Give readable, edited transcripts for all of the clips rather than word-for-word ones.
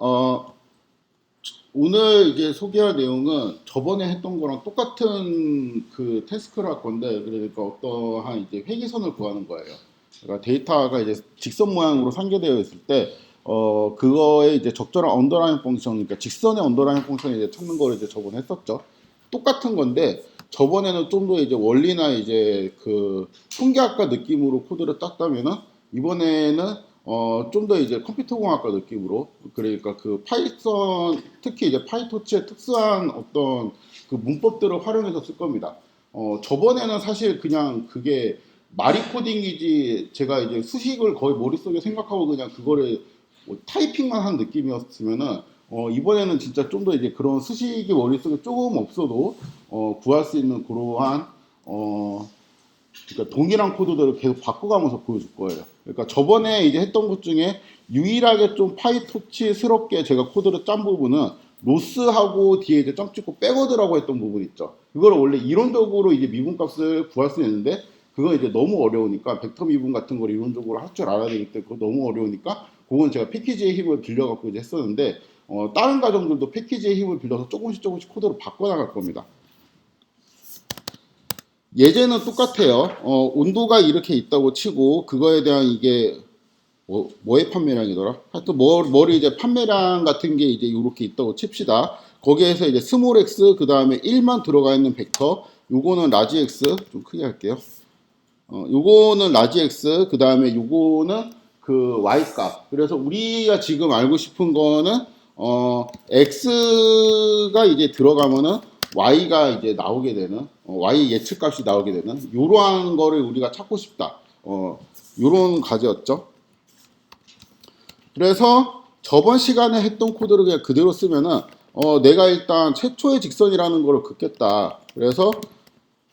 어, 오늘 이제 소개할 내용은 저번에 했던 거랑 똑같은 그 태스크를 할 건데, 그러니까 어떠한 이제 회기선을 구하는 거예요. 그러니까 데이터가 이제 직선 모양으로 상계되어 있을 때, 그거에 이제 적절한 언더라인 펑션, 그러니까 직선의 언더라인 펑션을 이제 찾는 거를 이제 저번에 했었죠. 똑같은 건데, 저번에는 좀 더 이제 원리나 이제 그 통계학과 느낌으로 코드를 땄다면은, 이번에는 좀 더 이제 컴퓨터공학과 느낌으로, 그러니까 그 파이썬, 특히 이제 파이토치의 특수한 어떤 그 문법들을 활용해서 쓸 겁니다. 저번에는 사실 그냥 그게 마리 코딩이지, 제가 이제 수식을 거의 머릿속에 생각하고 그냥 그거를 뭐 타이핑만 한 느낌이었으면은, 이번에는 진짜 좀 더 이제 그런 수식이 머릿속에 조금 없어도 구할 수 있는 그러한 그러니까 동일한 코드들을 계속 바꿔가면서 보여줄 거예요. 그러니까 저번에 이제 했던 것 중에 유일하게 좀 파이토치스럽게 제가 코드를 짠 부분은 로스하고 뒤에 이제 점 찍고 백워드라고 했던 부분 있죠. 그거를 원래 이론적으로 이제 미분값을 구할 수 있는데 그건 이제 너무 어려우니까 벡터 미분 같은 걸 이론적으로 할 줄 알아야 되기 때문에 그거 너무 어려우니까 그건 제가 패키지의 힘을 빌려갖고 이제 했었는데 다른 과정들도 패키지의 힘을 빌려서 조금씩 코드를 바꿔나갈 겁니다. 예제는 똑같아요. 온도가 이렇게 있다고 치고 그거에 대한 이게 뭐의 판매량이더라? 하여튼 뭐를 이제 판매량 같은 게 이제 이렇게 있다고 칩시다. 거기에서 이제 스몰 x 그 다음에 1만 들어가 있는 벡터. 요거는 라지 x 좀 크게 할게요. 요거는 라지 x 그 다음에 요거는 그 y 값. 그래서 우리가 지금 알고 싶은 거는 x가 이제 들어가면은 y가 이제 나오게 되는 y 예측값이 나오게 되는 요러한 거를 우리가 찾고 싶다. 요런 과제였죠. 그래서 저번 시간에 했던 코드를 그냥 그대로 쓰면은 내가 일단 최초의 직선이라는 거를 긋겠다. 그래서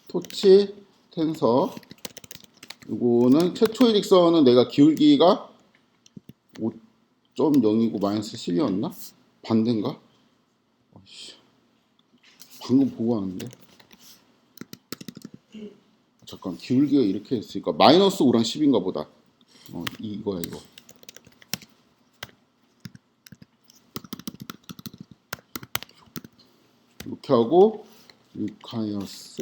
토치 텐서 이거는 최초의 직선은 내가 기울기가 5.0이고 마이너스 10이었나? 반대인가? 방금 보고 하는데 잠깐 기울기가 이렇게 했으니까 마이너스 5랑 10인가 보다. 이거야 이거. 이렇게 하고 루카이어스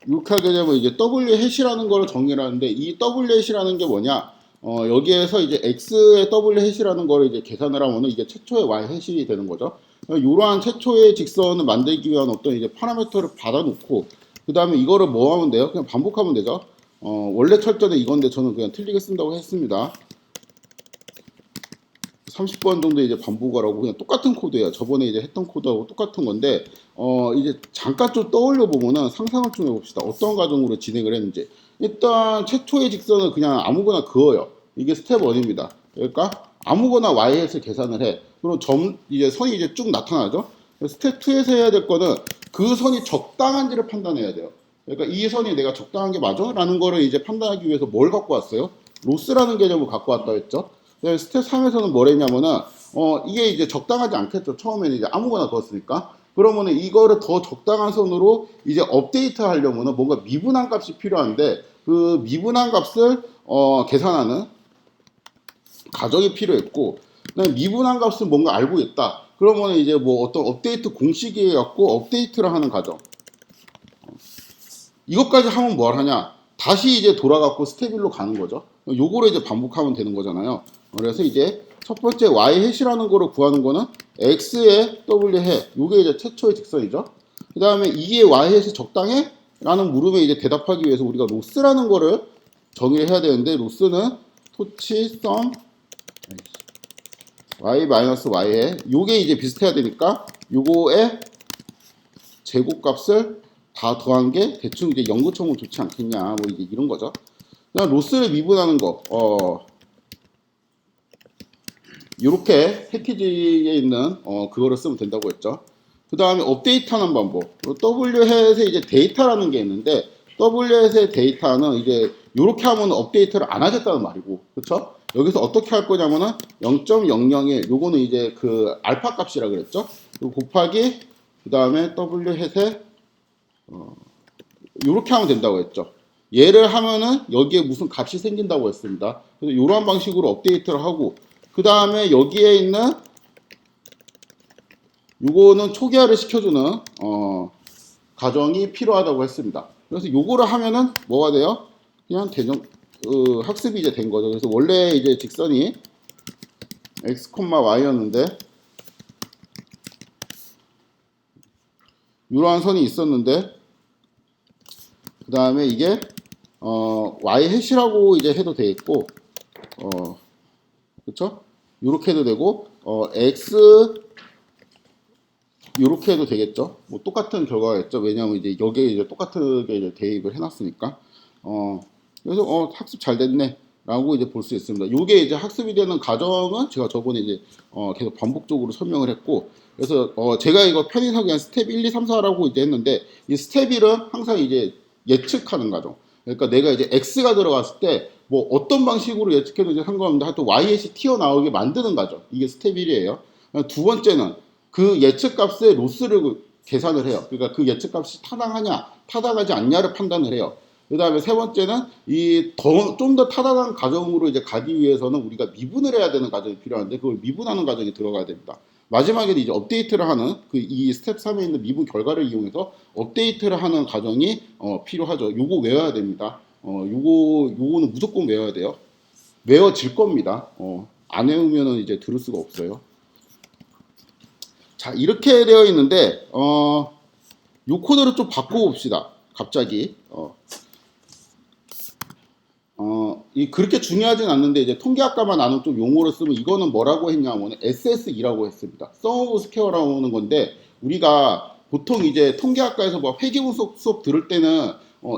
이렇게 하게 되면 이제 W 해시라는 걸 정의를 하는데 이 W 해시라는 게 뭐냐? 여기에서 이제 X의 W 해시라는 걸 이제 계산을 하면은 이게 최초의 Y 해시 되는 거죠. 이러한 최초의 직선을 만들기 위한 어떤 이제 파라미터를 받아놓고 그 다음에 이거를 뭐 하면 돼요? 그냥 반복하면 되죠. 원래 철저는 이건데 저는 그냥 틀리게 쓴다고 했습니다. 30번 정도 이제 반복을 하고 그냥 똑같은 코드예요. 저번에 이제 했던 코드하고 똑같은 건데 이제 잠깐 좀 떠올려 보면은 상상을 좀 해봅시다. 어떤 과정으로 진행을 했는지. 일단 최초의 직선을 그냥 아무거나 그어요. 이게 스텝 1입니다. 그러니까 아무거나 y에서 계산을 해. 그럼 이제 선이 이제 쭉 나타나죠. 스텝 2에서 해야 될 거는 그 선이 적당한지를 판단해야 돼요. 그러니까 이 선이 내가 적당한 게 맞아? 라는 거를 이제 판단하기 위해서 뭘 갖고 왔어요? 로스라는 개념을 갖고 왔다 했죠. 스텝 3에서는 뭐랬냐면은 이게 이제 적당하지 않겠죠. 처음에는 이제 아무거나 그었으니까. 그러면은 이거를 더 적당한 선으로 이제 업데이트 하려면은 뭔가 미분한 값이 필요한데 그 미분한 값을 계산하는 가정이 필요했고 미분한 값은 뭔가 알고 있다. 그러면 이제 뭐 어떤 업데이트 공식이 갖고 업데이트를 하는 과정. 이것까지 하면 뭘 하냐? 다시 이제 돌아가고 스텝 1로 가는 거죠. 요거를 이제 반복하면 되는 거잖아요. 그래서 이제 첫 번째 y 해시라는 거를 구하는 거는 x의 w 해. 요게 이제 최초의 직선이죠. 그 다음에 이게 y 해시 적당해? 라는 물음에 이제 대답하기 위해서 우리가 로스라는 거를 정의를 해야 되는데 로스는 토치 썸 y 마이너스 y에 요게 이제 비슷해야 되니까 요거의 제곱값을 다 더한 게 대충 이제 연구처럼 좋지 않겠냐 뭐 이제 이런 거죠. 그냥 로스를 미분하는 거 이렇게 패키지에 있는 그거를 쓰면 된다고 했죠. 그 다음에 업데이트하는 방법. W햇에 이제 데이터라는 게 있는데 W햇의 데이터는 이제 이렇게 하면 업데이트를 안 하겠다는 말이고, 그렇죠? 여기서 어떻게 할 거냐면은 0.001 요거는 이제 그 알파 값이라 그랬죠. 곱하기 그 다음에 W햇에 이렇게 하면 된다고 했죠. 얘를 하면은 여기에 무슨 값이 생긴다고 했습니다. 그래서 이러한 방식으로 업데이트를 하고, 그 다음에 여기에 있는 요거는 초기화를 시켜주는 과정이 필요하다고 했습니다. 그래서 요거를 하면은 뭐가 돼요? 그냥 학습이 이제 된 거죠. 그래서 원래 이제 직선이 x, y였는데 이러한 선이 있었는데, 그 다음에 이게 y 해시라고 이제 해도 되겠고, 그쵸? 이렇게 해도 되고, x 이렇게 해도 되겠죠. 뭐 똑같은 결과겠죠. 왜냐하면 이제 여기에 이제 똑같게 이제 대입을 해놨으니까. 그래서 학습 잘 됐네라고 이제 볼 수 있습니다. 요게 이제 학습이 되는 과정은 제가 저번에 이제 계속 반복적으로 설명을 했고, 그래서 제가 이거 편의상 그냥 스텝 1, 2, 3, 4라고 이제 했는데, 이 스텝 1은 항상 이제 예측하는 과정. 그러니까 내가 이제 x가 들어갔을 때 뭐 어떤 방식으로 예측해도 이제 상관없는데 하여튼 yэт이 튀어나오게 만드는 과정. 이게 스텝 1이에요. 두 번째는 그 예측값의 로스를 계산을 해요. 그러니까 그 예측값이 타당하냐, 타당하지 않냐를 판단을 해요. 그 다음에 세 번째는 좀 더 타당한 과정으로 이제 가기 위해서는 우리가 미분을 해야 되는 과정이 필요한데, 그걸 미분하는 과정이 들어가야 됩니다. 마지막에는 이제 업데이트를 하는 이 스텝 3에 있는 미분 결과를 이용해서 업데이트를 하는 과정이 필요하죠. 요거 외워야 됩니다. 요거는 무조건 외워야 돼요. 외워질 겁니다. 안 외우면은 이제 들을 수가 없어요. 자, 이렇게 되어 있는데, 요 코드를 좀 바꿔봅시다. 갑자기. 그렇게 중요하진 않는데, 이제 통계학과만 아는 좀 용어를 쓰면 이거는 뭐라고 했냐면 SSE라고 했습니다. Sum of Square라고 하는 건데, 우리가 보통 이제 통계학과에서 뭐 회계분석 수업 들을 때는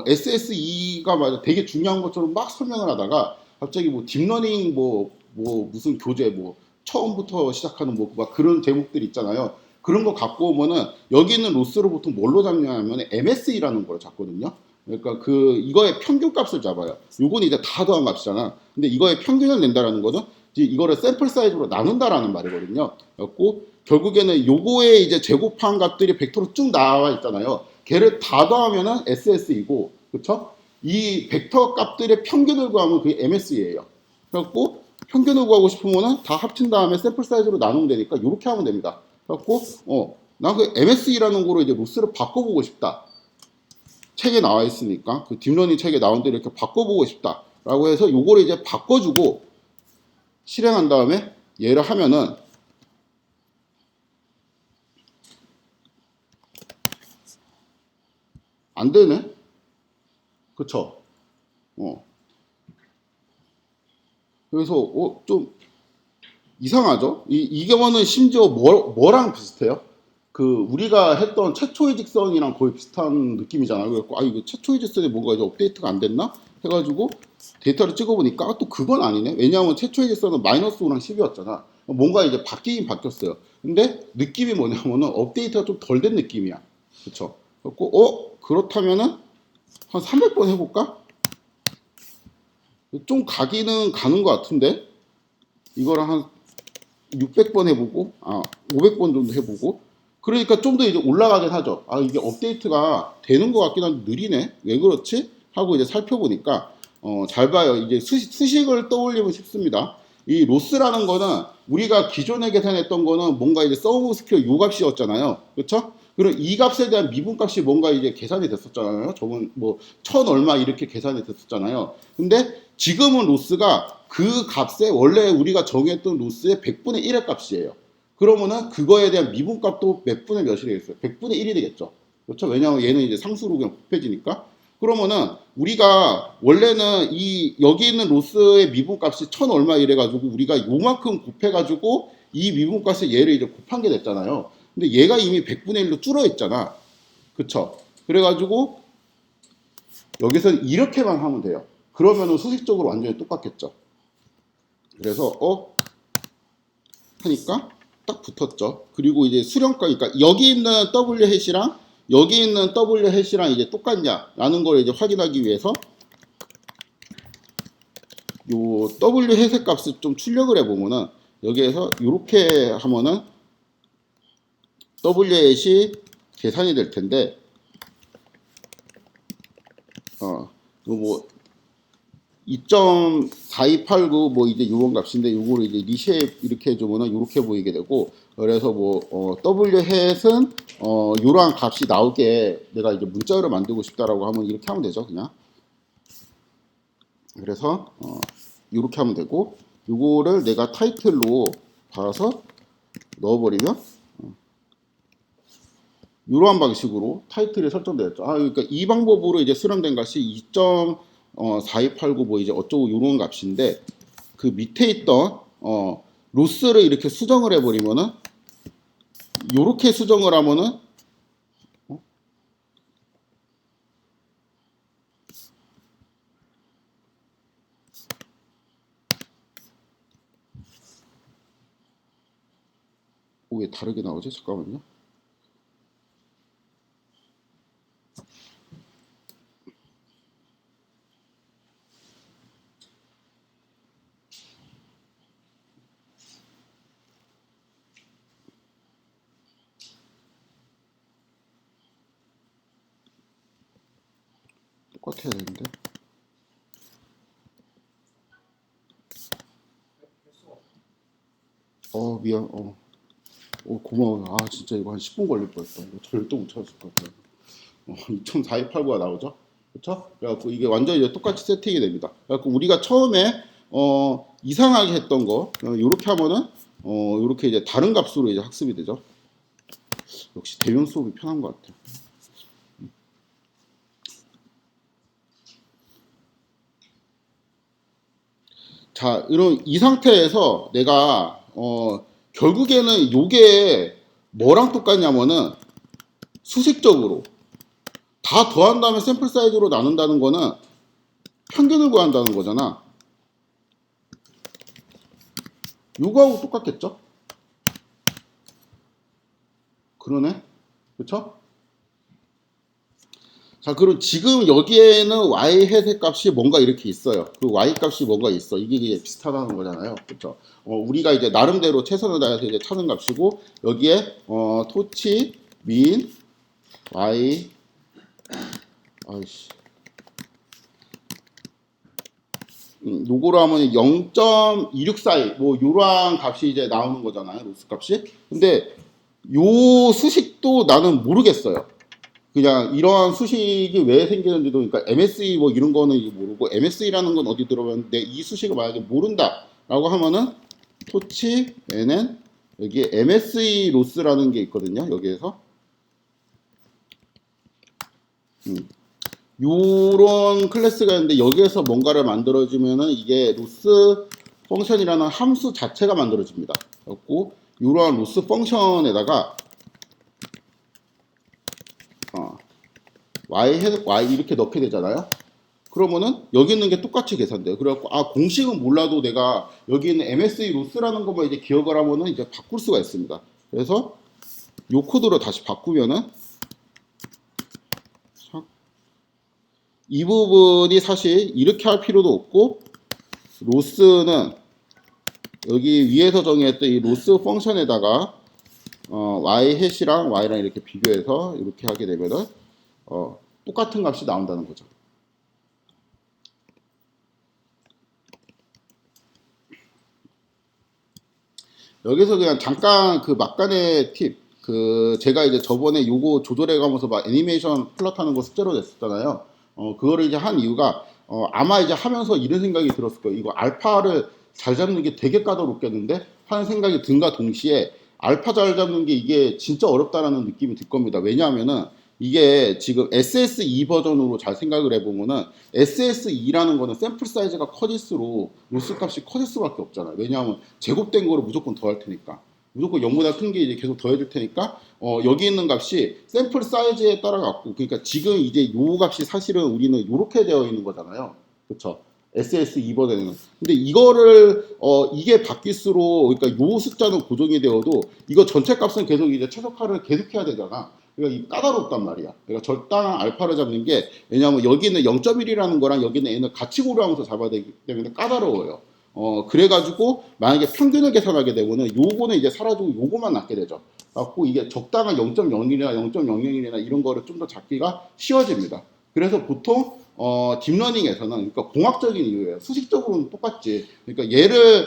SSE가 맞아 되게 중요한 것처럼 막 설명을 하다가 갑자기 뭐 딥러닝 뭐 무슨 교재 뭐 처음부터 시작하는 뭐 막 그런 제목들 있잖아요. 그런 거 갖고 오면은 여기 있는 로스를 보통 뭘로 잡냐면 MSE라는 걸 잡거든요. 그러니까 이거의 평균값을 잡아요. 요건 이제 다 더한 값이잖아. 근데 이거의 평균을 낸다라는 거는 이거를 샘플 사이즈로 나눈다라는 말이거든요. 그래갖고 결국에는 요거의 이제 제곱한 값들이 벡터로 쭉 나와 있잖아요. 걔를 다 더하면은 SS이고, 그쵸? 이 벡터 값들의 평균을 구하면 그게 MS예요. 그래갖고 평균을 구하고 싶으면은 다 합친 다음에 샘플 사이즈로 나누면 되니까 이렇게 하면 됩니다. 그래갖고 난 그 MSE라는 거로 이제 로스를 바꿔보고 싶다. 책에 나와 있으니까 그 딥러닝 책에 나온 대로 이렇게 바꿔보고 싶다라고 해서 요거를 이제 바꿔주고 실행한 다음에 얘를 하면은 안 되네. 그쵸? 그래서 좀 이상하죠? 이거는 심지어 뭐랑 비슷해요? 우리가 했던 최초의 직선이랑 거의 비슷한 느낌이잖아요. 그래서 이거 최초의 직선에 뭔가 이제 업데이트가 안 됐나? 해가지고 데이터를 찍어보니까 또 그건 아니네. 왜냐하면 최초의 직선은 -5랑 10이었잖아. 뭔가 이제 바뀌긴 바뀌었어요. 근데 느낌이 뭐냐면은 업데이트가 좀 덜 된 느낌이야. 그쵸? 그래고 그렇다면은 한 300번 해볼까? 좀 가기는 가는 것 같은데 이거를 한 600번 해보고 500번 정도 해보고 그러니까 좀 더 이제 올라가긴 하죠. 이게 업데이트가 되는 것 같긴 한데 느리네. 왜 그렇지? 하고 이제 살펴보니까 잘 봐요. 이제 수식을 떠올리면 쉽습니다. 이 로스라는 거는 우리가 기존에 계산했던 거는 뭔가 이제 서브 스퀘어 요 값이었잖아요. 그렇죠? 그리고 이 값에 대한 미분값이 뭔가 이제 계산이 됐었잖아요. 저건 뭐 천 얼마 이렇게 계산이 됐었잖아요. 근데 지금은 로스가 그 값에 원래 우리가 정했던 로스의 100분의 1의 값이에요. 그러면은 그거에 대한 미분값도 몇 분의 몇이 되겠어요? 100분의 1이 되겠죠. 그렇죠? 왜냐하면 얘는 이제 상수로 그냥 곱해지니까. 그러면은 우리가 원래는 여기 있는 로스의 미분값이 천 얼마 이래가지고 우리가 요만큼 곱해가지고 이 미분값에 얘를 이제 곱한 게 됐잖아요. 근데 얘가 이미 100분의 1로 줄어 있잖아. 그쵸? 그래가지고 여기서 이렇게만 하면 돼요. 그러면은 수식적으로 완전히 똑같겠죠. 그래서 하니까 딱 붙었죠. 그리고 이제 수렴가, 그러니까 여기 있는 W 해시랑 여기 있는 W 해시랑 이제 똑같냐라는 걸 이제 확인하기 위해서 요 W 해시 값을 좀 출력을 해보면은 여기에서 이렇게 하면은 W 해시 계산이 될 텐데 뭐 2.4289 뭐 이제 요런 값인데 요거를 이제 리쉐입 이렇게 해주면은 요렇게 보이게 되고, 그래서 뭐 W 햇은 요러한 값이 나오게 내가 이제 문자를 만들고 싶다라고 하면 이렇게 하면 되죠, 그냥. 그래서 요렇게 하면 되고, 요거를 내가 타이틀로 받아서 넣어버리면 이러한 방식으로 타이틀이 설정되었죠. 그러니까 이 방법으로 이제 수렴된 값이 2.4289 뭐 이제 어쩌고 이런 값인데, 그 밑에 있던 로스를 이렇게 수정을 해버리면은, 요렇게 수정을 하면은 왜 다르게 나오지? 잠깐만요. 똑같아야 되는데. 미안. 고마워. 진짜 이거 한 10분 걸릴 뻔했다. 이거 절대 못 찾았을 것 같아. 2.4289가 나오죠? 그렇죠? 그래갖고 이게 완전히 이제 똑같이 세팅이 됩니다. 그래갖고 우리가 처음에 이상하게 했던 거 이렇게 하면은 이렇게 이제 다른 값으로 이제 학습이 되죠. 역시 대면 수업이 편한 것 같아요. 자, 이런 이 상태에서 내가 결국에는 요게 뭐랑 똑같냐면은 수식적으로 다 더한 다음에 샘플 사이즈로 나눈다는 거는 평균을 구한다는 거잖아. 요거하고 똑같겠죠? 그러네? 그쵸? 자, 그럼 지금 여기에는 y 해석 값이 뭔가 이렇게 있어요. 그 y 값이 뭔가 있어. 이게 이제 비슷하다는 거잖아요. 그쵸? 우리가 이제 나름대로 최선을 다해서 이제 찾는 값이고, 여기에 토치, 민, y, 아이씨. 요거로 하면 0.264, 뭐, 요러한 값이 이제 나오는 거잖아요. 로스 값이. 근데, 요 수식도 나는 모르겠어요. 그냥 이러한 수식이 왜 생기는지도, 그러니까 MSE 뭐 이런 거는 모르고, MSE라는 건 어디 들어봤는데, 이 수식을 만약에 모른다라고 하면은, 토치, NN, 여기에 MSE 로스라는 게 있거든요. 여기에서. 요런 클래스가 있는데 여기에서 뭔가를 만들어주면은 이게 로스 펑션이라는 함수 자체가 만들어집니다. 그래갖고 이러한 로스 펑션에다가 y 이렇게 넣게 되잖아요. 그러면은 여기 있는 게 똑같이 계산돼요. 그래갖고 공식은 몰라도 내가 여기 있는 MSE 로스라는 것만 이제 기억을 하면은 이제 바꿀 수가 있습니다. 그래서 요 코드로 다시 바꾸면은 이 부분이 사실 이렇게 할 필요도 없고, 로스는 여기 위에서 정의했던 이 로스 펑션에다가 y 햇이랑 y랑 이렇게 비교해서 이렇게 하게 되면은 똑같은 값이 나온다는 거죠. 여기서 그냥 잠깐 그 막간의 팁, 그 제가 이제 저번에 요거 조절해 가면서 막 애니메이션 플롯하는 거 숙제로 냈었잖아요. 그거를 이제 한 이유가 아마 이제 하면서 이런 생각이 들었을 거예요. 이거 알파를 잘 잡는 게 되게 까다롭겠는데 하는 생각이 든가 동시에, 알파 잘 잡는 게 이게 진짜 어렵다라는 느낌이 들 겁니다. 왜냐하면은 이게 지금 SS2 버전으로 잘 생각을 해보면은, SS2라는 거는 샘플 사이즈가 커질수록 로스 값이 커질 수밖에 없잖아요. 왜냐하면 제곱된 거를 무조건 더할 테니까. 무조건 0보다 큰 게 이제 계속 더해질 테니까, 여기 있는 값이 샘플 사이즈에 따라 갖고, 그러니까 지금 이제 요 값이 사실은 우리는 이렇게 되어 있는 거잖아요. 그쵸? SS2 버전에는. 근데 이거를, 이게 바뀔수록, 그러니까 요 숫자는 고정이 되어도 이거 전체 값은 계속 이제 최소화를 계속 해야 되잖아. 그러니까 이 까다롭단 말이야. 그러니까 적당한 알파를 잡는 게, 왜냐하면 여기는 0.1이라는 거랑 여기는 n을 같이 고려하면서 잡아야 되기 때문에 까다로워요. 그래가지고 만약에 평균을 계산하게 되면은 요거는 이제 사라지고 요거만 남게 되죠. 갖고 이게 적당한 0.01이나 0.001이나 이런 거를 좀 더 잡기가 쉬워집니다. 그래서 보통 딥러닝에서는 그러니까 공학적인 이유예요. 수식적으로는 똑같지. 그러니까 얘를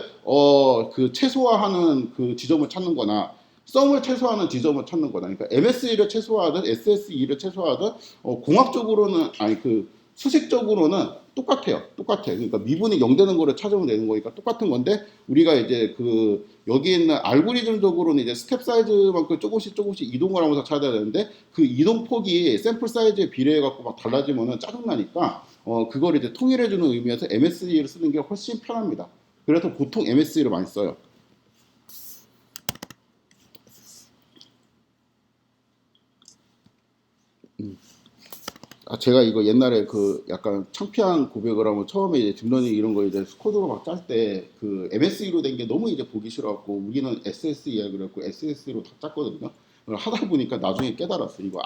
그 최소화하는 그 지점을 찾는 거나 썸을 최소화하는 지점을 찾는 거다. 그러니까 MSE를 최소화하든 SSE를 최소화하든 공학적으로는 아니 그 수식적으로는 똑같아요. 똑같아요. 그러니까 미분이 0 되는 거를 찾으면 되는 거니까 똑같은 건데 우리가 이제 그 여기 있는 알고리즘적으로는 이제 스텝 사이즈만큼 조금씩 조금씩 이동을 하면서 찾아야 되는데 그 이동 폭이 샘플 사이즈에 비례해 갖고 막 달라지면은 짜증나니까 그걸 이제 통일해 주는 의미에서 MSE를 쓰는 게 훨씬 편합니다. 그래서 보통 MSE를 많이 써요. 제가 이거 옛날에 그 약간 창피한 고백을 하면 처음에 이제 딥러닝 이런 거 이제 코드로 막 짤 때 그 MSE로 된 게 너무 이제 보기 싫어갖고 우리는 SSE야 그래갖고 SSE로 다 짰거든요. 하다 보니까 나중에 깨달았어요. 이거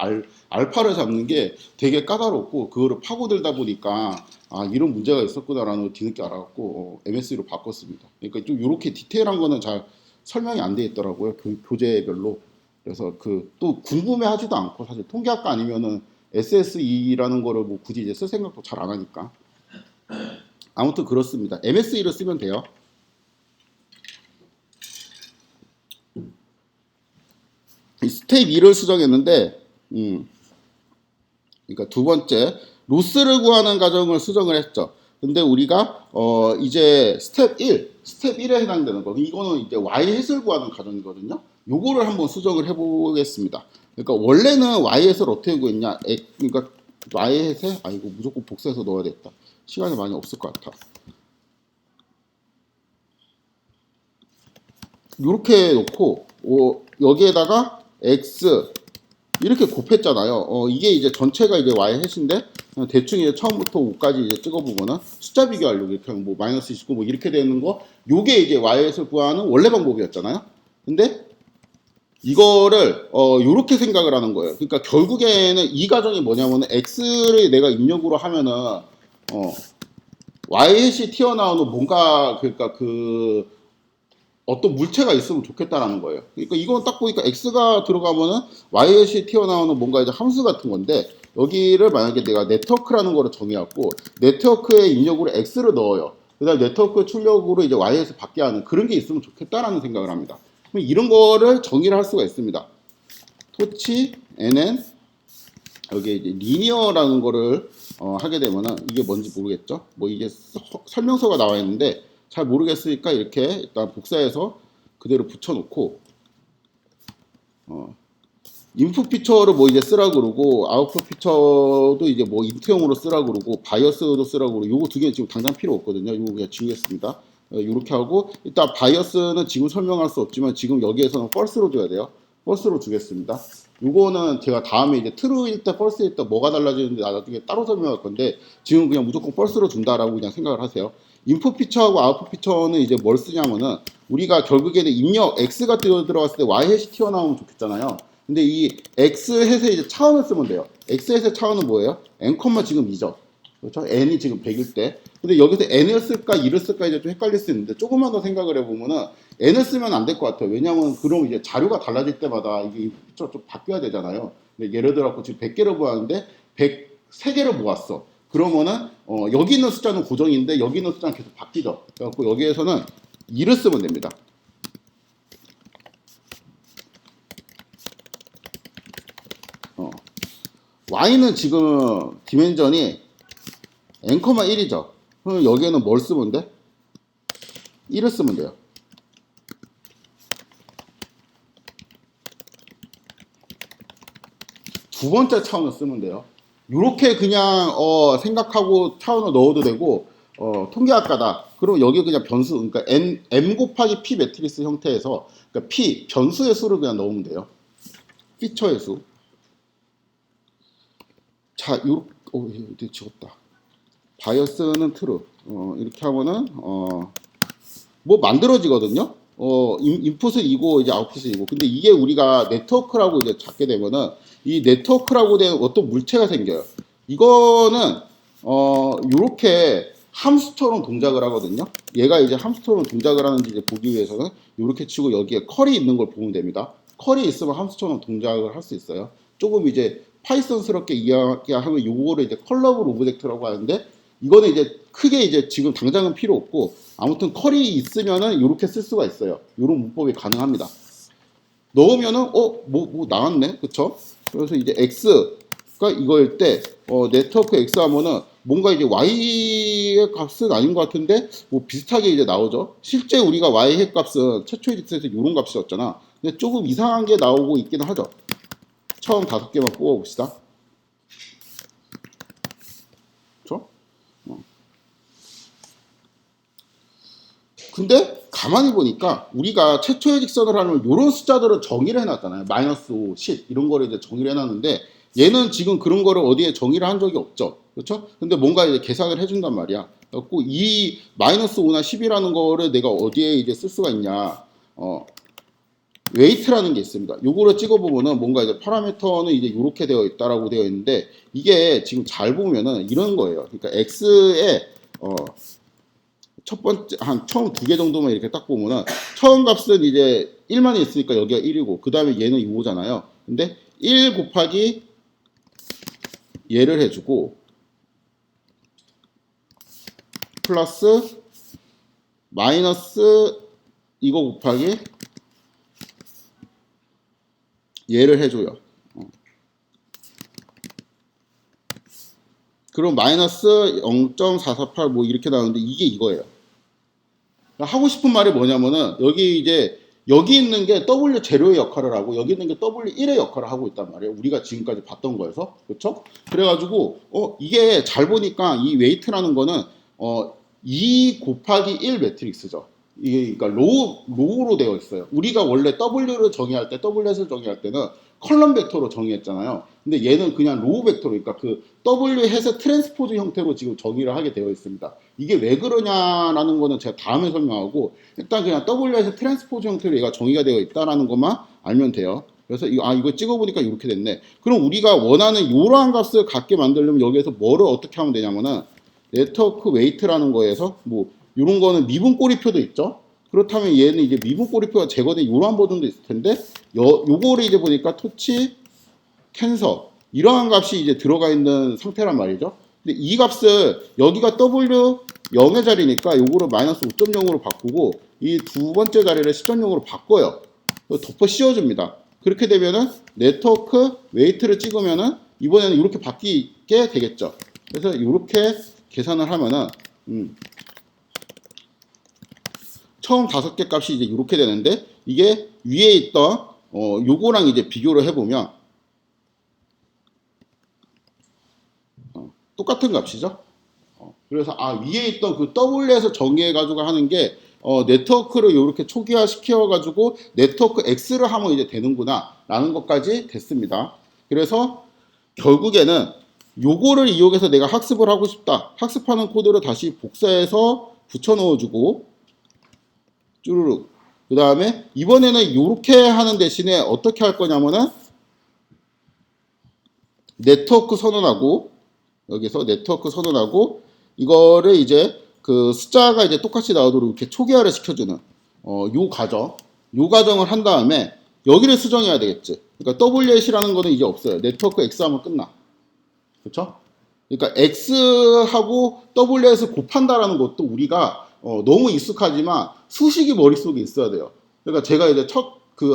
알파를 잡는 게 되게 까다롭고 그거를 파고들다 보니까 아 이런 문제가 있었구나라는 걸 뒤늦게 알아갖고 MSE로 바꿨습니다. 그러니까 좀 이렇게 디테일한 거는 잘 설명이 안 돼 있더라고요. 교재별로. 그래서 그 또 궁금해하지도 않고 사실 통계학과 아니면은 SSE라는 거를 뭐 굳이 이제 쓸 생각도 잘 안 하니까. 아무튼 그렇습니다. MSE를 쓰면 돼요. 스텝 2를 수정했는데, 그러니까 두 번째, 로스를 구하는 과정을 수정을 했죠. 근데 우리가, 이제 스텝 1에 해당되는 거. 이거는 이제 Y햇을 구하는 과정이거든요. 요거를 한번 수정을 해보겠습니다. 그러니까 원래는 Y햇을 어떻게 구했냐. 그러니까 Y햇에, 아, 이거 무조건 복사해서 넣어야 겠다. 시간이 많이 없을 것 같아. 이렇게 놓고, 여기에다가 X, 이렇게 곱했잖아요. 이게 이제 전체가 이제 y 해시인데 대충 이제 처음부터 5까지 이제 찍어보거나 숫자 비교하려고 이렇게 하면 뭐 마이너스 29 뭐 이렇게 되는 거 요게 이제 y에서 구하는 원래 방법이었잖아요. 근데 이거를 요렇게 생각을 하는 거예요. 그러니까 결국에는 이 과정이 뭐냐면은 x를 내가 입력으로 하면은 y 해시 튀어나오는 뭔가 그러니까 그 어떤 물체가 있으면 좋겠다라는 거예요. 그러니까 이건 딱 보니까 x가 들어가면은 y시 튀어나오는 뭔가 이제 함수 같은 건데 여기를 만약에 내가 네트워크라는 거를 정해갖고 네트워크의 입력으로 x를 넣어요. 그다음 네트워크 출력으로 이제 y에서 받게 하는 그런 게 있으면 좋겠다라는 생각을 합니다. 그럼 이런 거를 정의를 할 수가 있습니다. 토치 nn 여기 이제 리니어라는 거를 하게 되면은 이게 뭔지 모르겠죠. 뭐 이게 설명서가 나와 있는데 잘 모르겠으니까 이렇게 일단 복사해서 그대로 붙여놓고 인풋 피처를 뭐 이제 쓰라 그러고 아웃풋 피처도 이제 뭐 인트형으로 쓰라 그러고 바이어스도 쓰라 그러고 요거 두 개 지금 당장 필요 없거든요. 요거 그냥 지우겠습니다. 이렇게 하고 일단 바이어스는 지금 설명할 수 없지만 지금 여기에서는 펄스로 줘야 돼요. 펄스로 주겠습니다. 요거는 제가 다음에 이제 트루일 때 펄스일 때 뭐가 달라지는지 나중에 따로 설명할 건데 지금 그냥 무조건 펄스로 준다라고 그냥 생각을 하세요. 인풋 피처하고 아웃풋 피처는 이제 뭘 쓰냐면은 우리가 결국에는 입력 X가 들어갔을 때 Y 햇이 튀어나오면 좋겠잖아요. 근데 이 X 햇의 이제 차원을 쓰면 돼요. X 햇의 차원은 뭐예요? n, 지금 2죠. 그렇죠? n이 지금 100일 때. 근데 여기서 n을 쓸까 2를 쓸까 이제 좀 헷갈릴 수 있는데 조금만 더 생각을 해보면은 n을 쓰면 안 될 것 같아요. 왜냐하면 그럼 이제 자료가 달라질 때마다 이게 좀 바뀌어야 되잖아요. 예를 들어 지금 100개를 모았는데 103개를 모았어. 그러면은 여기 있는 숫자는 고정인데 여기 있는 숫자는 계속 바뀌죠. 그래갖고 여기에서는 2를 쓰면 됩니다. y는 지금 디멘전이 n,1이죠. 그럼 여기에는 뭘 쓰면 돼? 1을 쓰면 돼요. 두 번째 차원을 쓰면 돼요. 이렇게 그냥 생각하고 차원을 넣어도 되고 통계학과다. 그럼 여기 그냥 변수 그러니까 m 곱하기 p 매트리스 형태에서 그러니까 p 변수의 수를 그냥 넣으면 돼요. 피처의 수. 자, 이렇게 지웠다. 바이어스는 트루. 이렇게 하면은 뭐 만들어지거든요. 인풋은 이고 이제 아웃풋은 이고. 근데 이게 우리가 네트워크라고 이제 잡게 되면은 이 네트워크라고 된 어떤 물체가 생겨요. 이거는 요렇게 함수처럼 동작을 하거든요. 얘가 이제 함수처럼 동작을 하는지 이제 보기 위해서는 이렇게 치고 여기에 컬이 있는 걸 보면 됩니다. 컬이 있으면 함수처럼 동작을 할 수 있어요. 조금 이제 파이썬스럽게 이야기하면 요거를 이제 컬러블 오브젝트라고 하는데, 이거는 이제 크게 이제 지금 당장은 필요 없고, 아무튼 컬이 있으면은 이렇게 쓸 수가 있어요. 이런 문법이 가능합니다. 넣으면은 뭐 나왔네, 그쵸? 그래서 이제 x가 이거일 때 네트워크 x 하면은 뭔가 이제 y의 값은 아닌 것 같은데 뭐 비슷하게 이제 나오죠. 실제 우리가 y의 값은 최초의 딕스에서 이런 값이었잖아. 근데 조금 이상한 게 나오고 있기는 하죠. 처음 5개만 뽑아봅시다. 그렇죠? 근데 가만히 보니까 우리가 최초의 직선을 하면 이런 숫자들을 정의를 해놨잖아요. 마이너스 5, 10 이런 거를 이제 정의를 해놨는데 얘는 지금 그런 거를 어디에 정의를 한 적이 없죠. 그렇죠? 근데 뭔가 이제 계산을 해준단 말이야. 그래갖고 이 마이너스 5나 10이라는 거를 내가 어디에 이제 쓸 수가 있냐. 웨이트라는 게 있습니다. 요거를 찍어보면은 뭔가 이제 파라미터는 이제 이렇게 되어 있다라고 되어 있는데 이게 지금 잘 보면은 이런 거예요. 그러니까 x의 첫 번째 한 처음 2개 정도만 이렇게 딱 보면은 처음 값은 이제 1만이 있으니까 여기가 1이고 그 다음에 얘는 2호잖아요. 근데 1 곱하기 얘를 해주고 플러스 마이너스 이거 곱하기 얘를 해줘요. 그럼 마이너스 0.448 뭐 이렇게 나오는데 이게 이거예요. 하고 싶은 말이 뭐냐면은 여기 이제 여기 있는 게 W 제로의 역할을 하고 여기 있는 게 W1의 역할을 하고 있단 말이에요. 우리가 지금까지 봤던 거에서. 그렇죠? 그래가지고 이게 잘 보니까 이 웨이트라는 거는 2 곱하기 1 매트릭스죠. 이게 그러니까 로우로 되어 있어요. 우리가 원래 W를 정의할 때, Wlet을 정의할 때는 컬럼 벡터로 정의했잖아요. 근데 얘는 그냥 로우 벡터로, 그러니까 그 W 햇의 트랜스포즈 형태로 지금 정의를 하게 되어 있습니다. 이게 왜 그러냐라는 거는 제가 다음에 설명하고 일단 그냥 W 햇의 트랜스포즈 형태로 얘가 정의가 되어 있다라는 것만 알면 돼요. 그래서 이거 찍어보니까 이렇게 됐네. 그럼 우리가 원하는 이러한 값을 갖게 만들려면 여기에서 뭐를 어떻게 하면 되냐면은 네트워크 웨이트라는 거에서 뭐 이런 거는 미분 꼬리표도 있죠. 그렇다면 얘는 이제 미분 꼬리표가 제거된 이러한 버전도 있을 텐데 요거를 이제 보니까 토치 캔서 이러한 값이 이제 들어가 있는 상태란 말이죠. 근데 이 값을 여기가 W 0의 자리니까 요거를 마이너스 5.0으로 바꾸고 이 두 번째 자리를 10.0으로 바꿔요. 덮어 씌워줍니다. 그렇게 되면은 네트워크 웨이트를 찍으면은 이번에는 이렇게 바뀌게 되겠죠. 그래서 이렇게 계산을 하면은 처음 5개 값이 이제 이렇게 되는데 이게 위에 있던 요거랑 이제 비교를 해보면 똑같은 값이죠. 그래서 위에 있던 그 W에서 정의해가지고 하는 게 네트워크를 이렇게 초기화 시켜가지고 네트워크 X를 하면 이제 되는구나 라는 것까지 됐습니다. 그래서 결국에는 요거를 이용해서 내가 학습을 하고 싶다. 학습하는 코드를 다시 복사해서 붙여 넣어주고 쭈루룩. 그 다음에 이번에는 이렇게 하는 대신에 어떻게 할 거냐면은 네트워크 선언하고 여기서 네트워크 선언하고 이거를 이제 그 숫자가 이제 똑같이 나오도록 이렇게 초기화를 시켜주는 요 과정을 한 다음에 여기를 수정해야 되겠지. 그러니까 WH라는 거는 이제 없어요. 네트워크 X 하면 끝나. 그렇죠? 그러니까 X하고 WS 곱한다라는 것도 우리가 너무 익숙하지만 수식이 머릿속에 있어야 돼요. 그러니까 제가 이제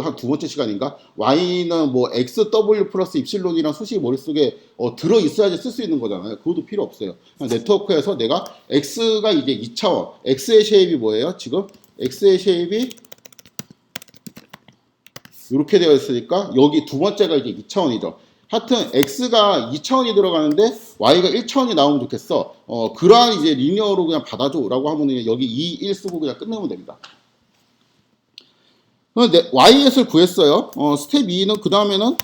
한 두 번째 시간인가 Y는 뭐 XW 플러스 입실론이랑 수식이 머릿속에 들어 있어야지 쓸 수 있는 거잖아요. 그것도 필요 없어요. 네트워크에서 내가 X가 이제 2차원 X의 쉐입이 뭐예요? 지금 X의 쉐입이 이렇게 되어 있으니까 여기 두 번째가 이제 2차원이죠. 하여튼 x가 2차원이 들어가는데 y가 1차원이 나오면 좋겠어. 그러한 이제 리니어로 그냥 받아줘라고 하면 여기 2, 1 쓰고 그냥 끝내면 됩니다. yet을 구했어요. 스텝 2는 그 다음에는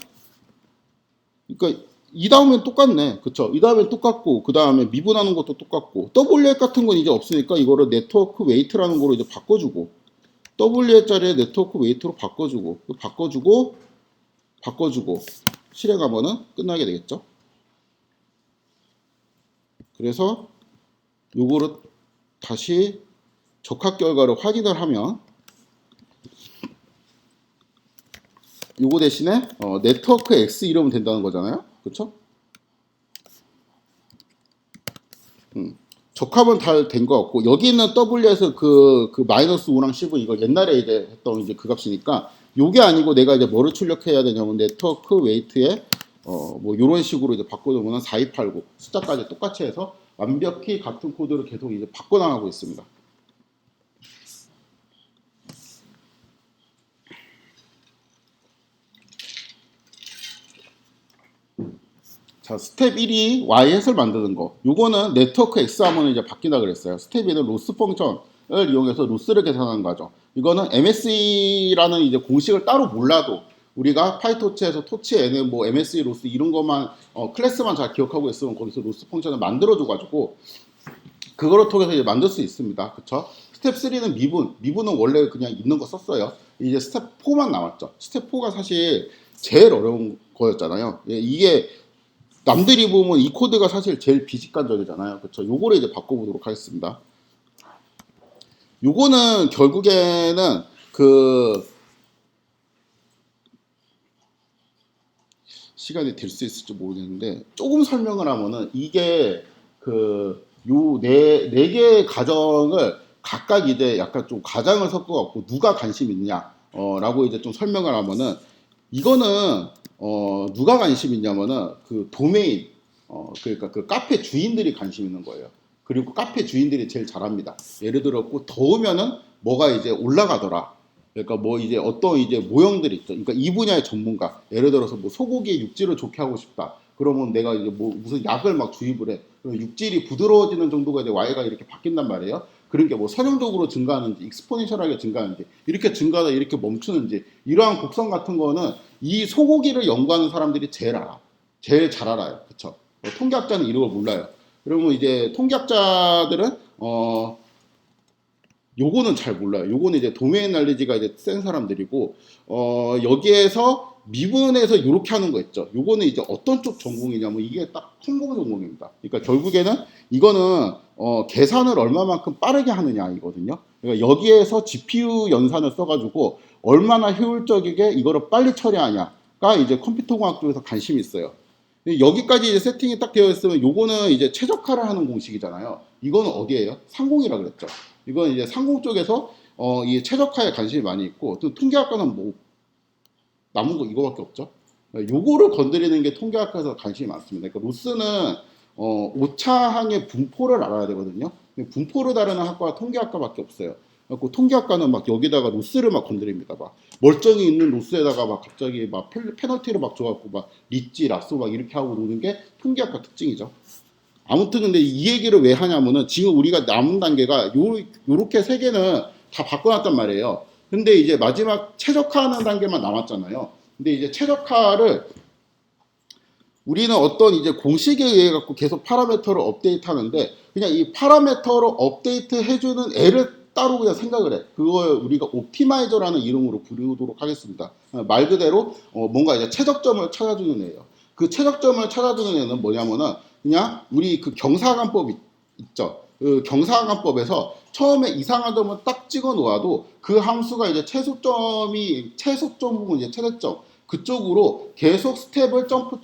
그러니까 이 다음엔 똑같네. 그쵸? 이 다음엔 똑같고 그 다음에 미분하는 것도 똑같고 wet 같은 건 이제 없으니까 이거를 네트워크 웨이트라는 거로 이제 바꿔주고 wet 자리에 네트워크 웨이트로 바꿔주고 실행하면은 끝나게 되겠죠. 그래서 요거를 다시 적합 결과를 확인을 하면 요거 대신에 네트워크 X 이러면 된다는 거잖아요. 그쵸? 적합은 다 된 것 같고, 여기는 W에서 그 마이너스 5랑 10은 이거 옛날에 이제 했던 이제 그 값이니까, 요게 아니고 내가 이제 뭐를 출력해야 되냐면, 네트워크 웨이트에, 뭐, 요런 식으로 이제 바꿔놓으면 4289 숫자까지 똑같이 해서 완벽히 같은 코드를 계속 이제 바꿔나가고 있습니다. 자, 스텝 1이 y햇을 만드는 거. 요거는 네트워크 x 하면 이제 바뀐다 그랬어요. 스텝 2는 로스 펑션을 이용해서 로스를 계산하는 거죠. 이거는 MSE라는 이제 공식을 따로 몰라도 우리가 파이토치에서 토치 n은 뭐 MSE 로스 이런 것만 클래스만 잘 기억하고 있으면 거기서 로스 펑션을 만들어 줘 가지고 그거를 통해서 이제 만들 수 있습니다. 그쵸? 스텝 3는 미분은 원래 그냥 있는 거 썼어요. 이제 스텝 4만 남았죠. 스텝 4가 사실 제일 어려운 거였잖아요. 이게 남들이 보면 이 코드가 사실 제일 비직관적이잖아요. 그렇죠? 요거를 이제 바꿔보도록 하겠습니다. 요거는 결국에는 그 시간이 될 수 있을지 모르겠는데 조금 설명을 하면은 이게 그 요 네 개의 가정을 각각 이제 약간 좀 가장을 섞어갖고 누가 관심 있냐 라고 이제 좀 설명을 하면은 이거는 누가 관심 있냐면은 그 도메인 그러니까 그 카페 주인들이 관심 있는 거예요. 그리고 카페 주인들이 제일 잘합니다. 예를 들어 더우면은 뭐가 이제 올라가더라. 그러니까 뭐 이제 어떤 이제 모형들이 있죠. 그러니까 이 분야의 전문가. 예를 들어서 뭐 소고기 육질을 좋게 하고 싶다. 그러면 내가 이제 뭐 무슨 약을 막 주입을 해. 그럼 육질이 부드러워지는 정도가 이제 Y가 이렇게 바뀐단 말이에요. 그런 게 뭐 선형적으로 증가하는지, 익스포넨셜하게 증가하는지, 이렇게 증가하다 이렇게 멈추는지, 이러한 곡선 같은 거는 이 소고기를 연구하는 사람들이 제일 알아. 제일 잘 알아요. 그쵸? 통계학자는 이런 걸 몰라요. 그러면 이제 통계학자들은 요거는 잘 몰라요. 요거는 이제 도메인 날리지가 이제 센 사람들이고 여기에서 미분에서 이렇게 하는 거 있죠. 요거는 이제 어떤 쪽 전공이냐면 이게 딱 컴공 전공입니다. 그러니까 결국에는 이거는 계산을 얼마만큼 빠르게 하느냐 이거든요. 그러니까 여기에서 GPU 연산을 써가지고 얼마나 효율적이게 이거를 빨리 처리하냐가 이제 컴퓨터공학 쪽에서 관심이 있어요. 여기까지 이제 세팅이 딱 되어 있으면 요거는 이제 최적화를 하는 공식이잖아요. 이거는 어디예요? 상공이라 그랬죠. 이건 이제 상공 쪽에서 이 최적화에 관심이 많이 있고 또 통계학과는 뭐 남은 거 이거밖에 없죠. 요거를 건드리는 게 통계학과에서 관심이 많습니다. 그러니까 로스는 오차항의 분포를 알아야 되거든요. 분포를 다루는 학과가 통계학과밖에 없어요. 그래서 통계학과는 막 여기다가 로스를 막 건드립니다. 막 멀쩡히 있는 로스에다가 막 갑자기 막 페널티를 막 줘갖고 막 리찌, 라쏘 막 이렇게 하고 노는 게 통계학과 특징이죠. 아무튼 근데 이 얘기를 왜 하냐면은 지금 우리가 남은 단계가 요렇게 세 개는 다 바꿔놨단 말이에요. 근데 이제 마지막 최적화하는 단계만 남았잖아요. 근데 이제 최적화를 우리는 어떤 이제 공식에 의해 갖고 계속 파라미터를 업데이트 하는데 그냥 이 파라미터를 업데이트 해주는 애를 따로 그냥 생각을 해. 그걸 우리가 옵티마이저라는 이름으로 부르도록 하겠습니다. 말 그대로 뭔가 이제 최적점을 찾아주는 애예요. 그 최적점을 찾아주는 애는 뭐냐면은 그냥 우리 그 경사관법 있죠. 그 경사관법에서 처음에 이상한 점을 딱 찍어 놓아도 그 함수가 이제 최소점 부분 이제 최대점 그쪽으로 계속 스텝을 점프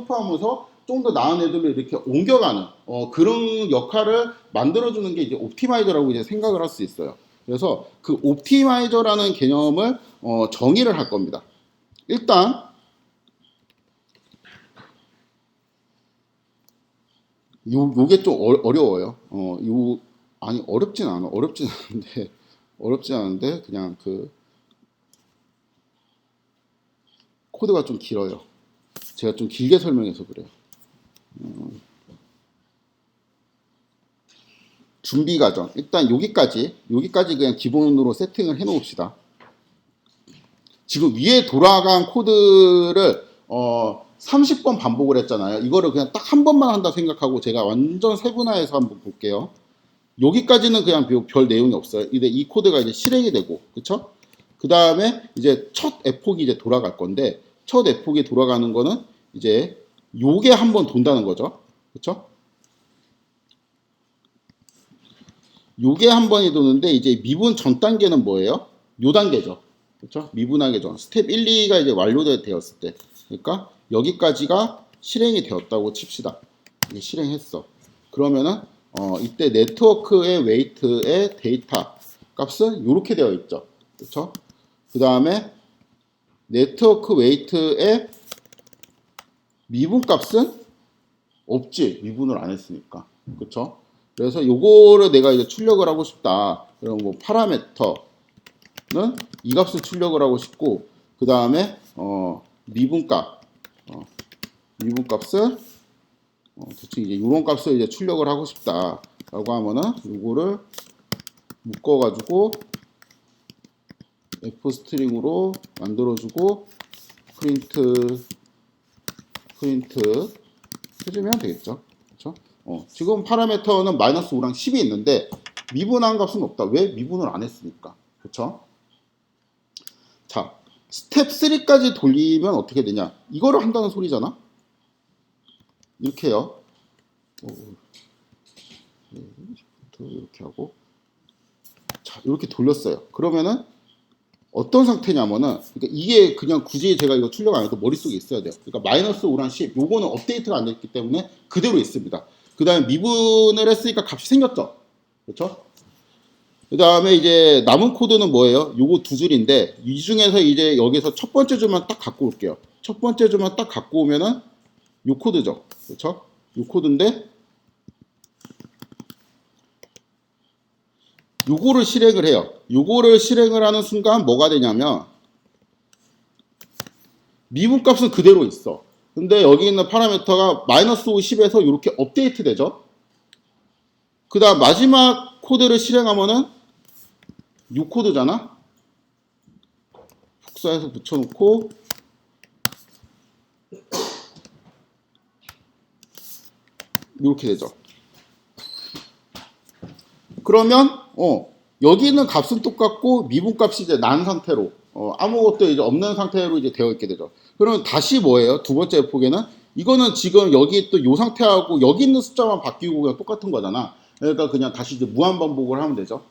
하면서 좀 더 나은 애들로 이렇게 옮겨가는 그런 역할을 만들어주는 게 이제 옵티마이저라고 이제 생각을 할 수 있어요. 그래서 그 옵티마이저라는 개념을 정의를 할 겁니다. 일단 요게 좀 어려워요. 아니 어렵진 않은데 그냥 그 코드가 좀 길어요. 제가 좀 길게 설명해서 그래요. 준비 과정. 일단 여기까지 그냥 기본으로 세팅을 해 놓읍시다. 지금 위에 돌아간 코드를 30번 반복을 했잖아요. 이거를 그냥 딱 한 번만 한다 생각하고 제가 완전 세분화해서 한번 볼게요. 여기까지는 그냥 별 내용이 없어요. 근데 이 코드가 이제 실행이 되고, 그쵸? 그 다음에 이제 첫 에폭이 이제 돌아갈 건데, 첫 에폭이 돌아가는 거는 이제 요게 한 번 돈다는 거죠. 그쵸? 요게 한 번이 도는데, 이제 미분 전 단계는 뭐예요? 요 단계죠. 그쵸? 미분하기 전. 스텝 1, 2가 이제 완료되었을 때. 그러니까 여기까지가 실행이 되었다고 칩시다. 이게 실행했어. 그러면은 이때 네트워크의 웨이트의 데이터 값은 이렇게 되어 있죠. 그렇죠? 그 다음에 네트워크 웨이트의 미분 값은 없지. 미분을 안 했으니까. 그렇죠? 그래서 요거를 내가 이제 출력을 하고 싶다. 그럼 뭐 파라미터는 이 값을 출력을 하고 싶고, 그 다음에 미분값, 미분값을 대충 이제 요런 값을 이제 출력을 하고 싶다라고 하면은 요거를 묶어가지고 f 스트링으로 만들어주고 프린트 해주면 되겠죠. 그렇죠? 지금 파라미터는 마이너스 5랑 10이 있는데 미분한 값은 없다. 왜? 미분을 안 했으니까. 그렇죠? 자, 스텝 3까지 돌리면 어떻게 되냐? 이거를 한다는 소리잖아. 이렇게요. 이렇게 하고 자, 이렇게 돌렸어요. 그러면은 어떤 상태냐면은, 그러니까 이게 그냥 굳이 제가 이거 출력 안 해도 머릿속에 있어야 돼요. 그러니까 마이너스 5랑 10, 요거는 업데이트가 안 됐기 때문에 그대로 있습니다. 그 다음에 미분을 했으니까 값이 생겼죠. 그렇죠? 그 다음에 이제 남은 코드는 뭐예요? 요거 두 줄인데, 이 중에서 이제 여기서 첫 번째 줄만 딱 갖고 올게요. 첫 번째 줄만 딱 갖고 오면은 요 코드죠. 그렇죠? 요 코드인데, 요거를 실행을 해요. 요거를 실행을 하는 순간 뭐가 되냐면, 미분값은 그대로 있어. 근데 여기 있는 파라미터가 마이너스 5, 10에서 이렇게 업데이트 되죠. 그 다음 마지막 코드를 실행하면은 6코드잖아. 복사해서 붙여놓고 이렇게 되죠. 그러면 여기 있는 값은 똑같고 미분값이 이제 난 상태로 아무것도 이제 없는 상태로 이제 되어 있게 되죠. 그러면 다시 뭐예요? 두 번째 폭에는 이거는 지금 여기 또 요 상태하고 여기 있는 숫자만 바뀌고 그냥 똑같은 거잖아. 그러니까 그냥 다시 이제 무한 반복을 하면 되죠.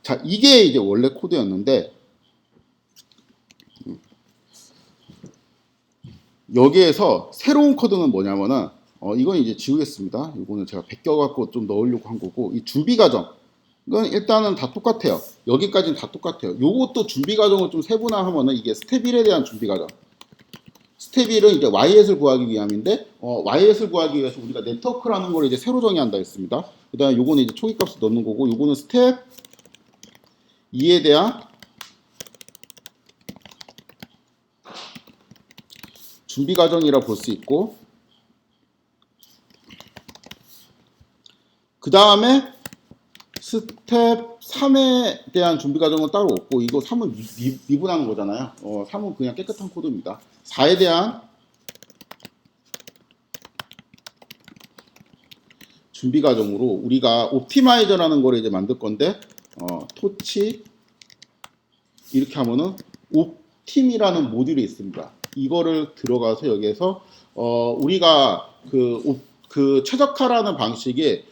자, 이게 이제 원래 코드였는데 여기에서 새로운 코드는 뭐냐면은 이건 이제 지우겠습니다. 이거는 제가 베껴갖고 좀 넣으려고 한 거고, 이 준비 과정 이건 일단은 다 똑같아요. 여기까지는 다 똑같아요. 요것도 준비 과정을 좀 세분화하면은 이게 스텝 1에 대한 준비 과정. 스텝 1은 이제 YS를 구하기 위함인데, YS를 구하기 위해서 우리가 네트워크라는 걸 이제 새로 정의한다 했습니다. 그 다음에 요거는 이제 초기 값을 넣는 거고, 요거는 스텝 2에 대한 준비 과정이라 볼 수 있고, 그 다음에 스텝 3에 대한 준비 과정은 따로 없고, 이거 3은 미분하는 거잖아요. 3은 그냥 깨끗한 코드입니다. 4에 대한 준비 과정으로 우리가 옵티마이저라는 걸 이제 만들 건데, 토치 이렇게 하면은 옵팀이라는 모듈이 있습니다. 이거를 들어가서 여기에서 우리가 그 최적화라는 방식이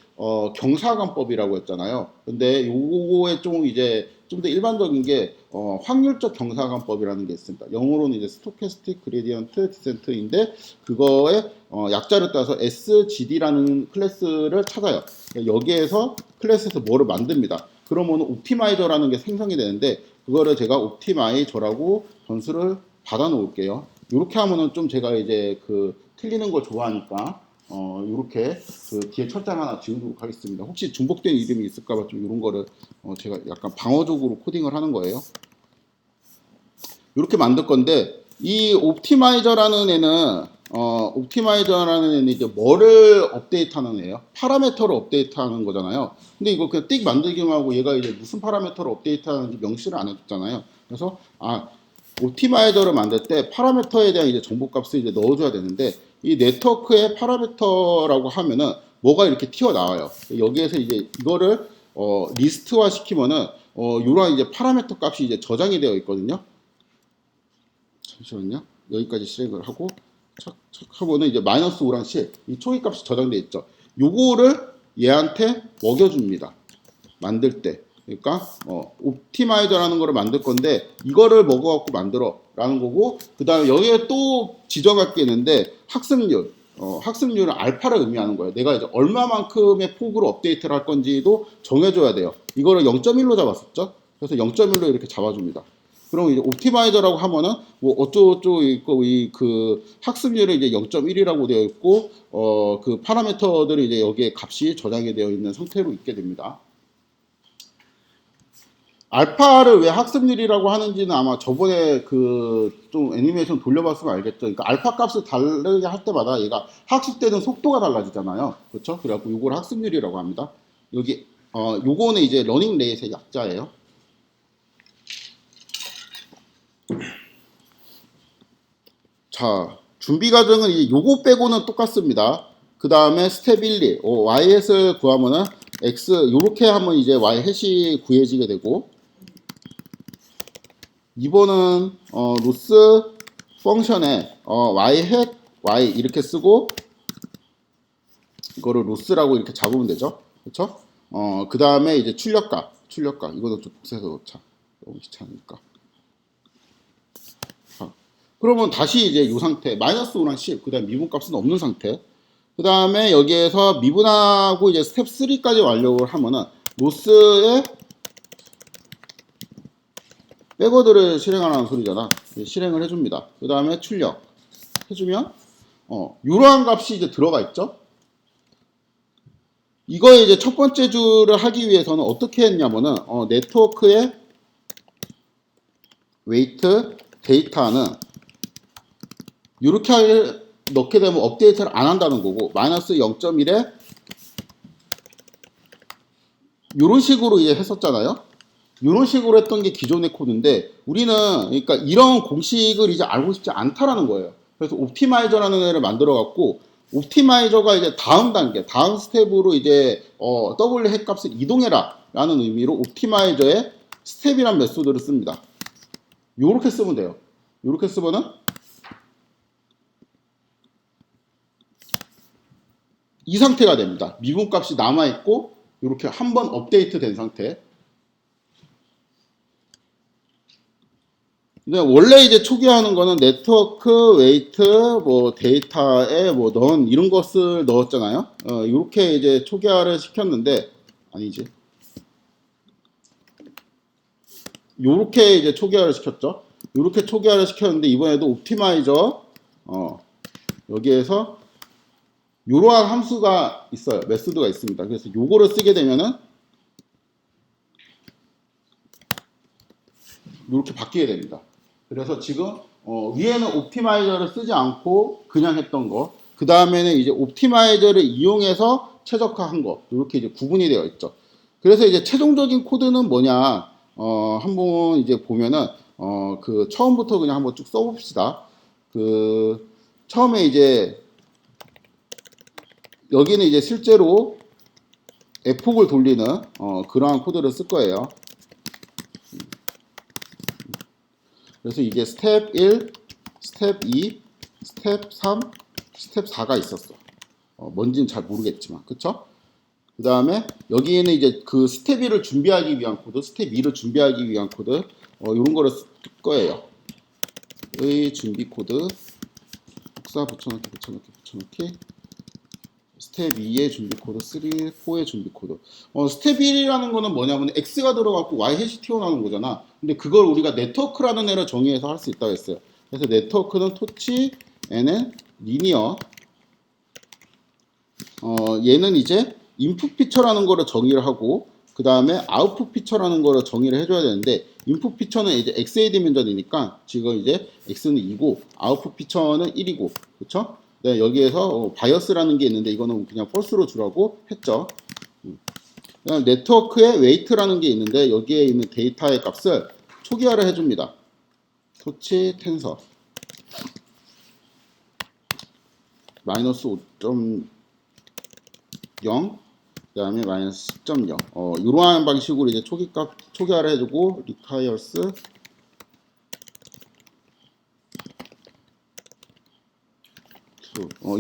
경사관법이라고 했잖아요. 근데 요거에 좀 이제 좀 더 일반적인 게 확률적 경사관법이라는 게 있습니다. 영어로는 이제 스토캐스틱 그레디언트 디센트인데, 그거에 약자를 따서 SGD라는 클래스를 찾아요. 여기에서 클래스에서 뭐를 만듭니다. 그러면 옵티마이저라는 게 생성이 되는데, 그거를 제가 옵티마이저라고 변수를 받아 놓을게요. 이렇게 하면은 좀 제가 이제 그 틀리는 걸 좋아하니까 이렇게 그 뒤에 철장 하나 지우도록 하겠습니다. 혹시 중복된 이름이 있을까봐 좀 이런 거를 제가 약간 방어적으로 코딩을 하는 거예요. 이렇게 만들 건데, 이 옵티마이저라는 애는 이제 뭐를 업데이트하는 애예요? 파라미터를 업데이트하는 거잖아요. 근데 이거 그냥 띡 만들기만 하고 얘가 이제 무슨 파라미터를 업데이트하는지 명시를 안 해줬잖아요. 그래서 옵티마이저를 만들 때 파라미터에 대한 이제 정보값을 이제 넣어줘야 되는데, 이 네트워크의 파라미터라고 하면은 뭐가 이렇게 튀어나와요. 여기에서 이제 이거를 리스트화 시키면은 이런 이제 파라미터 값이 이제 저장이 되어 있거든요. 잠시만요. 여기까지 실행을 하고 착착 하면은 이제 마이너스 5랑 10, 이 초기 값이 저장되어 있죠. 요거를 얘한테 먹여줍니다. 만들 때. 그러니까 옵티마이저라는 거를 만들 건데 이거를 먹어갖고 만들어라는 거고 그 다음에 여기에 또 지정할 게 있는데 학습률. 학습률은 알파를 의미하는 거예요. 내가 이제 얼마만큼의 폭으로 업데이트를 할 건지도 정해줘야 돼요. 이거를 0.1로 잡았었죠. 그래서 0.1로 이렇게 잡아줍니다. 그럼 이제 옵티마이저라고 하면은 뭐 어쩌고저쩌고 있고 이 그 학습률은 이제 0.1이라고 되어 있고 그 파라미터들이 이제 여기에 값이 저장이 되어 있는 상태로 있게 됩니다. 알파를 왜 학습률이라고 하는지는 아마 저번에 그 좀 애니메이션 돌려봤으면 알겠죠. 그러니까 알파 값을 다르게 할 때마다 얘가 학습되는 속도가 달라지잖아요. 그렇죠? 그래갖고 요걸 학습률이라고 합니다. 여기 요거는 이제 러닝 레이트의 약자예요. 자, 준비 과정은 이제 요거 빼고는 똑같습니다. 그 다음에 스텝 1, 2, y햇을 구하면은 x 요렇게 하면 이제 y 햇이 구해지게 되고 2번은 로스 펑션에 y 햇 y 이렇게 쓰고 이거를 로스라고 이렇게 잡으면 되죠. 그렇죠? 그 다음에 이제 출력값 이거는 좀 복사해서 넣자. 너무 귀찮으니까. 그러면 다시 이제 이 상태 마이너스 5랑 10 그다음 미분값은 없는 상태 그 다음에 여기에서 미분하고 이제 스텝 3까지 완료를 하면은 로스의 백워드를 실행하라는 소리잖아. 실행을 해줍니다. 그 다음에 출력 해주면 이러한 값이 이제 들어가 있죠. 이거에 이제 첫 번째 줄을 하기 위해서는 어떻게 했냐면은 네트워크의 웨이트 데이터는 이렇게 넣게 되면 업데이트를 안 한다는 거고 마이너스 0.1에 이런 식으로 이제 했었잖아요. 이런 식으로 했던 게 기존의 코드인데 우리는 그러니까 이런 공식을 이제 알고 싶지 않다라는 거예요. 그래서 옵티마이저라는 애를 만들어 갖고 옵티마이저가 이제 다음 단계, 다음 스텝으로 이제 W 핵 값을 이동해라 라는 의미로 옵티마이저의 스텝이란 메소드를 씁니다. 요렇게 쓰면 돼요. 요렇게 쓰면은 이 상태가 됩니다. 미분값이 남아있고 이렇게 한번 업데이트 된 상태. 근데 원래 이제 초기화하는 거는 네트워크, 웨이트, 뭐 데이터에 뭐 넌 이런 것을 넣었잖아요. 이렇게 이제 초기화를 시켰는데 아니지. 요렇게 이제 초기화를 시켰죠. 요렇게 초기화를 시켰는데 이번에도 옵티마이저 여기에서 이러한 함수가 있어요. 메소드가 있습니다. 그래서 요거를 쓰게 되면은 이렇게 바뀌게 됩니다. 그래서 지금 위에는 옵티마이저를 쓰지 않고 그냥 했던 거, 그 다음에는 이제 옵티마이저를 이용해서 최적화한 거, 이렇게 이제 구분이 되어 있죠. 그래서 이제 최종적인 코드는 뭐냐, 한번 이제 보면은 그 처음부터 그냥 한번 쭉 써봅시다. 그 처음에 이제 여기는 이제 실제로 F폭을 돌리는 그러한 코드를 쓸 거예요. 그래서 이게 스텝 1, 스텝 2, 스텝 3, 스텝 4가 있었어. 뭔지는 잘 모르겠지만, 그쵸? 그 다음에 여기에는 이제 그 스텝 1을 준비하기 위한 코드, 스텝 2를 준비하기 위한 코드, 이런 거를 쓸 거예요. 의 준비 코드, 복사 붙여넣기. 스텝 2의 준비 코드, 3, 4의 준비 코드. 스텝 1이라는 거는 뭐냐면 X가 들어갔고 Y 해시 튀어나오는 거잖아. 근데 그걸 우리가 네트워크라는 애를 정의해서 할 수 있다고 했어요. 그래서 네트워크는 토치, N은 리니어. 얘는 이제 인풋 피처라는 거를 정의를 하고, 그 다음에 아웃풋 피처라는 거를 정의를 해줘야 되는데, 인풋 피처는 이제 XA 디멘전이니까, 지금 이제 X는 2고, 아웃풋 피처는 1이고, 그쵸? 네, 여기에서 바이어스라는 게 있는데 이거는 그냥 펄스로 주라고 했죠. 그다음 네트워크에 웨이트라는 게 있는데 여기에 있는 데이터의 값을 초기화를 해줍니다. 토치 텐서 마이너스 5.0 그다음에 마이너스 10.0 이러한 방식으로 이제 초기화를 해주고 requires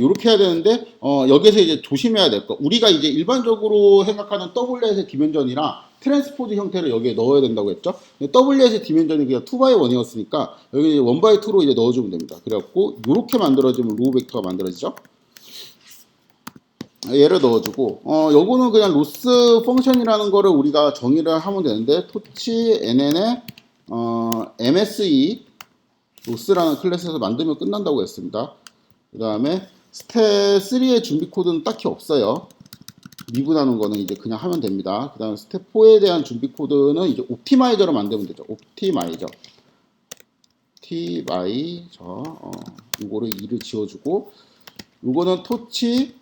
이렇게 해야 되는데 여기서 이제 조심해야 될 거. 우리가 이제 일반적으로 생각하는 WS의 기본전이랑 트랜스포즈 형태를 여기에 넣어야 된다고 했죠. WS의 디멘전이 그냥 2x1이었으니까 여기 1x2로 이제 넣어주면 됩니다. 그래갖고 이렇게 만들어지면 로우 벡터가 만들어지죠. 얘를 넣어주고 요거는 그냥 로스 펑션이라는 거를 우리가 정의를 하면 되는데 토치 NN의 MSE 로스라는 클래스에서 만들면 끝난다고 했습니다. 그 다음에 스텝 3의 준비 코드는 딱히 없어요. 미분하는 거는 이제 그냥 하면 됩니다. 그 다음 스텝 4에 대한 준비 코드는 이제 옵티마이저로 만들면 되죠. 옵티마이저 이거를 2를 지워주고 이거는 토치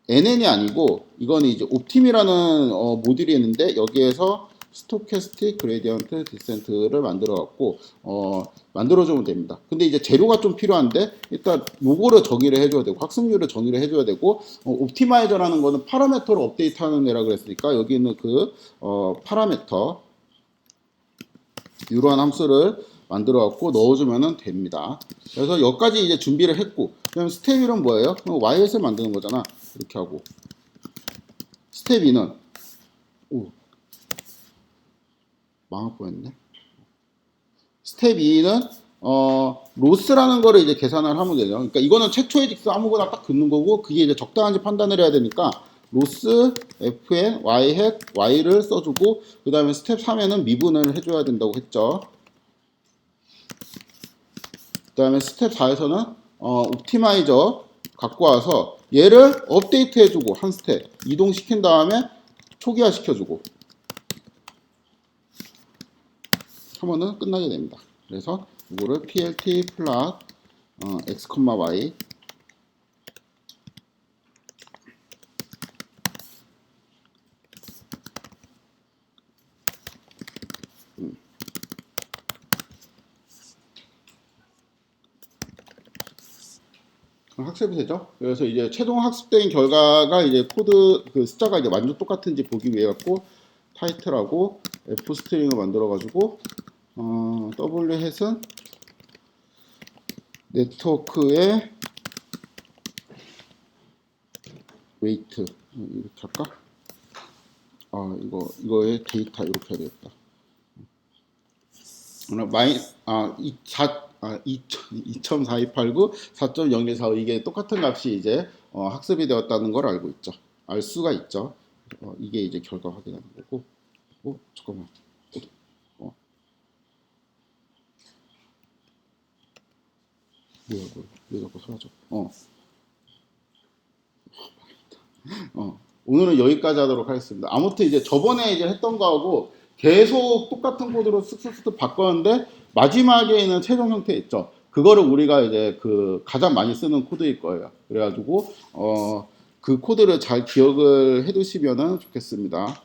NN이 아니고 이거는 이제 옵팀이라는 모듈이 있는데 여기에서 스토캐스틱 그레디언트 디센트를 만들어 갖고 만들어주면 됩니다. 근데 이제 재료가 좀 필요한데 일단 요거를 정의를 해줘야 되고 학습률을 정의를 해줘야 되고 옵티마이저라는 거는 파라메터를 업데이트하는 애라 그랬으니까 여기 있는 그 파라메터 이러한 함수를 만들어 갖고 넣어주면 됩니다. 그래서 여기까지 이제 준비를 했고 그다음 스텝 1은 뭐예요? YS를 만드는 거잖아. 이렇게 하고 스텝 2는 망할 뻔했네. 스텝 2는 로스라는 거를 이제 계산을 하면 되죠. 그러니까 이거는 최초의 직수 아무거나 딱 긋는 거고 그게 이제 적당한지 판단을 해야 되니까 로스 fn y hat y를 써주고 그 다음에 스텝 3에는 미분을 해줘야 된다고 했죠. 그 다음에 스텝 4에서는 옵티마이저 갖고 와서 얘를 업데이트 해주고 한 스텝 이동시킨 다음에 초기화 시켜주고 하면은 끝나게 됩니다. 그래서 이거를 plt 플롯 x, y 학습이 되죠. 그래서 이제 최종 학습된 결과가 이제 코드 그 숫자가 이제 완전 똑같은지 보기 위해 갖고 타이틀하고 f 스트링을 만들어 가지고 w 햇은 네트워크의 웨이트 이렇게 할까? 이거의 데이터 이렇게 해야 되겠다. 2.4289 4.0145 이게 똑같은 값이 이제 학습이 되었다는 걸 알고 있죠. 알 수가 있죠. 이게 이제 결과 확인하는 거고. 잠깐만. 뭐야, 왜 자꾸 사라져? 오늘은 여기까지 하도록 하겠습니다. 아무튼 이제 저번에 이제 했던 거하고 계속 똑같은 코드로 쓱쓱쓱 바꿨는데 마지막에 있는 최종 형태 있죠. 그거를 우리가 이제 그 가장 많이 쓰는 코드일 거예요. 그래가지고 그 코드를 잘 기억을 해두시면 좋겠습니다.